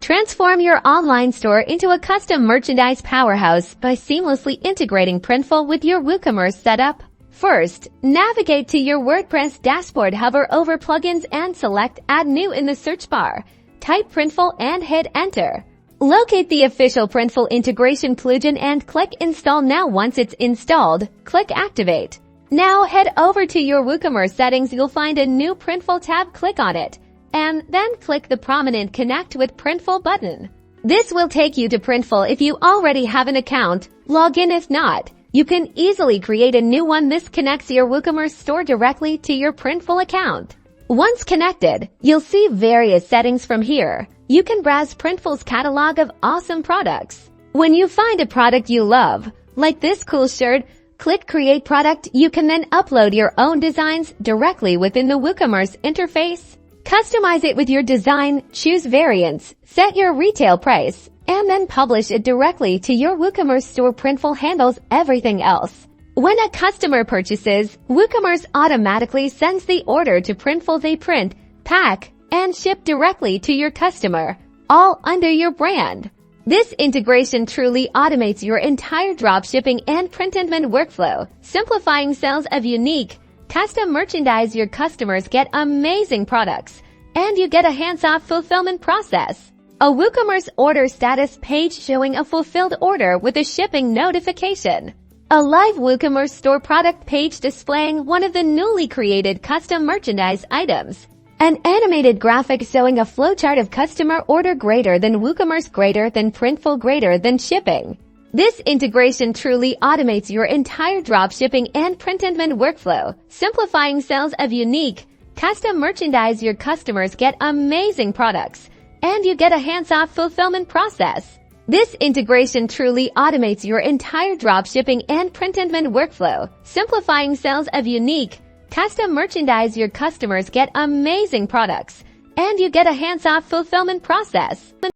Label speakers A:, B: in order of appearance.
A: Transform your online store into a custom merchandise powerhouse by seamlessly integrating Printful with your WooCommerce setup. First, navigate to your WordPress dashboard, hover over Plugins and select Add New in the search bar. Type Printful and hit Enter. Locate the official Printful integration plugin and click Install Now. Once it's installed, click Activate. Now head over to your WooCommerce settings. You'll find a new Printful tab. Click on it, and then click the prominent Connect with Printful button. This will take you to Printful if you already have an account. Log in if not. You can easily create a new one. This connects your WooCommerce store directly to your Printful account. Once connected, you'll see various settings from here. You can browse Printful's catalog of awesome products. When you find a product you love, like this cool shirt, click Create Product. You can then upload your own designs directly within the WooCommerce interface. Customize it with your design, choose variants, set your retail price, and then publish it directly to your WooCommerce store. Printful handles everything else. When a customer purchases, WooCommerce automatically sends the order to Printful. They print, pack, and ship directly to your customer, all under your brand. This integration truly automates your entire dropshipping and printful workflow, simplifying sales of unique, custom merchandise. Your customers get amazing products, and you get a hands-off fulfillment process. A WooCommerce order status page showing a fulfilled order with a shipping notification. A live WooCommerce store product page displaying one of the newly created custom merchandise items. An animated graphic showing a flowchart of customer order greater than WooCommerce greater than Printful greater than shipping. This integration truly automates your entire dropshipping and printful workflow, simplifying sales of unique, custom merchandise. Your customers get amazing products, and you get a hands-off fulfillment process. This integration truly automates your entire dropshipping and printful workflow, simplifying sales of unique, custom merchandise. Your customers get amazing products, and you get a hands-off fulfillment process.